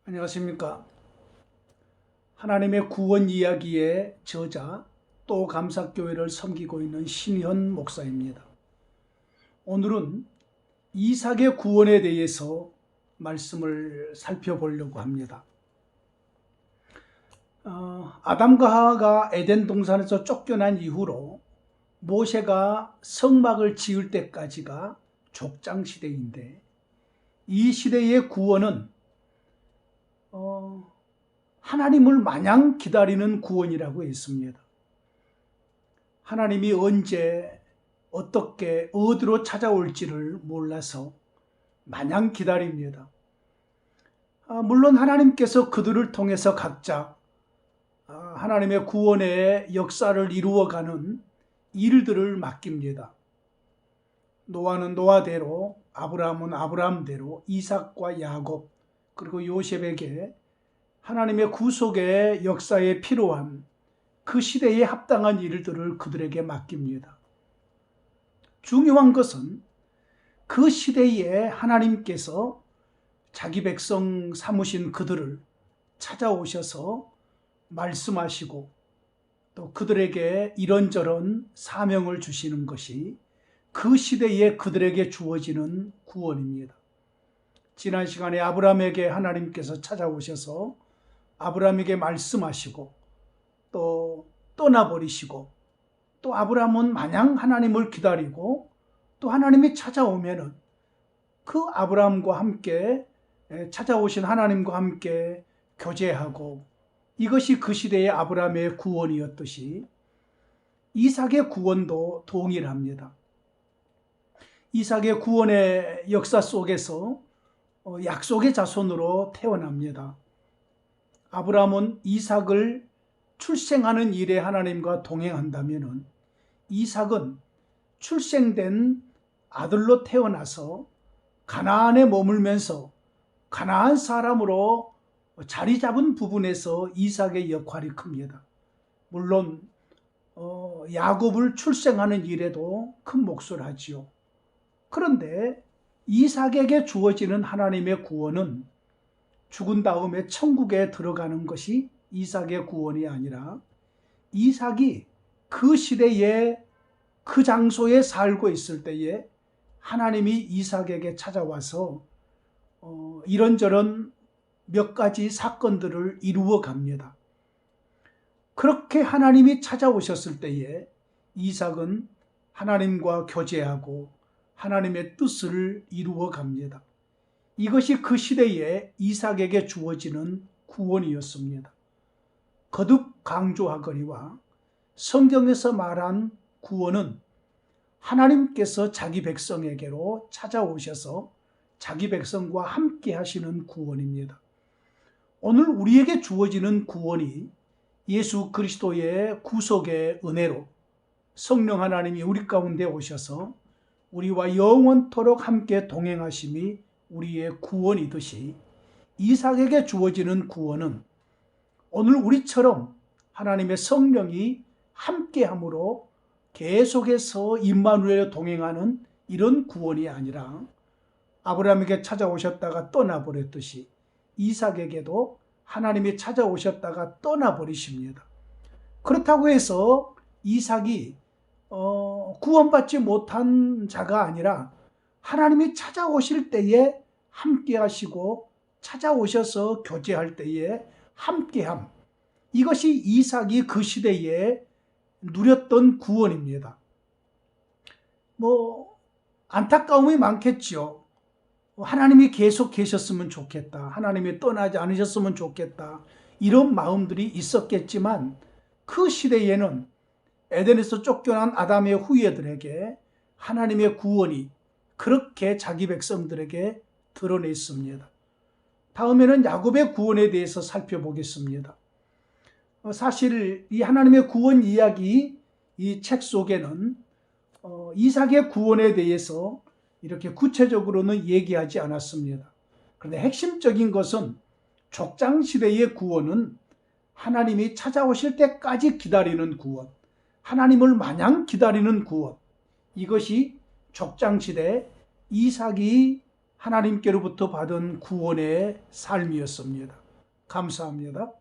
안녕하십니까. 하나님의 구원 이야기의 저자 또 감사교회를 섬기고 있는 신현 목사입니다. 오늘은 이삭의 구원에 대해서 말씀을 살펴보려고 합니다. 아담과 하와가 에덴 동산에서 쫓겨난 이후로 모세가 성막을 지을 때까지가 족장시대인데, 이 시대의 구원은 하나님을 마냥 기다리는 구원이라고 했습니다. 하나님이 언제 어떻게 어디로 찾아올지를 몰라서 마냥 기다립니다. 물론 하나님께서 그들을 통해서 각자 하나님의 구원의 역사를 이루어가는 일들을 맡깁니다. 노아는 노아대로, 아브라함은 아브라함대로, 이삭과 야곱 그리고 요셉에게 하나님의 구속의 역사에 필요한 그 시대에 합당한 일들을 그들에게 맡깁니다. 중요한 것은 그 시대에 하나님께서 자기 백성 삼으신 그들을 찾아오셔서 말씀하시고 또 그들에게 이런저런 사명을 주시는 것이 그 시대에 그들에게 주어지는 구원입니다. 지난 시간에 아브라함에게 하나님께서 찾아오셔서 아브라함에게 말씀하시고 또 떠나버리시고, 또 아브라함은 마냥 하나님을 기다리고 또 하나님이 찾아오면은 그 아브라함과 함께 찾아오신 하나님과 함께 교제하고, 이것이 그 시대의 아브라함의 구원이었듯이 이삭의 구원도 동일합니다. 이삭의 구원의 역사 속에서 약속의 자손으로 태어납니다. 아브라함은 이삭을 출생하는 일에 하나님과 동행한다면, 이삭은 출생된 아들로 태어나서 가나안에 머물면서 가나안 사람으로 자리 잡은 부분에서 이삭의 역할이 큽니다. 물론 야곱을 출생하는 일에도 큰 몫을 하지요. 그런데 이삭에게 주어지는 하나님의 구원은 죽은 다음에 천국에 들어가는 것이 이삭의 구원이 아니라, 이삭이 그 시대에 그 장소에 살고 있을 때에 하나님이 이삭에게 찾아와서 이런저런 몇 가지 사건들을 이루어 갑니다. 그렇게 하나님이 찾아오셨을 때에 이삭은 하나님과 교제하고 하나님의 뜻을 이루어 갑니다. 이것이 그 시대에 이삭에게 주어지는 구원이었습니다. 거듭 강조하거니와 성경에서 말한 구원은 하나님께서 자기 백성에게로 찾아오셔서 자기 백성과 함께 하시는 구원입니다. 오늘 우리에게 주어지는 구원이 예수 그리스도의 구속의 은혜로 성령 하나님이 우리 가운데 오셔서 우리와 영원토록 함께 동행하심이 우리의 구원이듯이, 이삭에게 주어지는 구원은 오늘 우리처럼 하나님의 성령이 함께함으로 계속해서 임마누엘에 동행하는 이런 구원이 아니라, 아브라함에게 찾아오셨다가 떠나버렸듯이 이삭에게도 하나님이 찾아오셨다가 떠나버리십니다. 그렇다고 해서 이삭이 구원받지 못한 자가 아니라 하나님이 찾아오실 때에 함께 하시고 찾아오셔서 교제할 때에 함께함, 이것이 이삭이 그 시대에 누렸던 구원입니다. 안타까움이 많겠죠. 하나님이 계속 계셨으면 좋겠다, 하나님이 떠나지 않으셨으면 좋겠다, 이런 마음들이 있었겠지만, 그 시대에는 에덴에서 쫓겨난 아담의 후예들에게 하나님의 구원이 그렇게 자기 백성들에게 드러냈습니다. 다음에는 야곱의 구원에 대해서 살펴보겠습니다. 사실 이 하나님의 구원 이야기, 이 책 속에는 이삭의 구원에 대해서 이렇게 구체적으로는 얘기하지 않았습니다. 그런데 핵심적인 것은 족장시대의 구원은 하나님이 찾아오실 때까지 기다리는 구원, 하나님을 마냥 기다리는 구원, 이것이 족장시대 이삭이 하나님께로부터 받은 구원의 삶이었습니다. 감사합니다.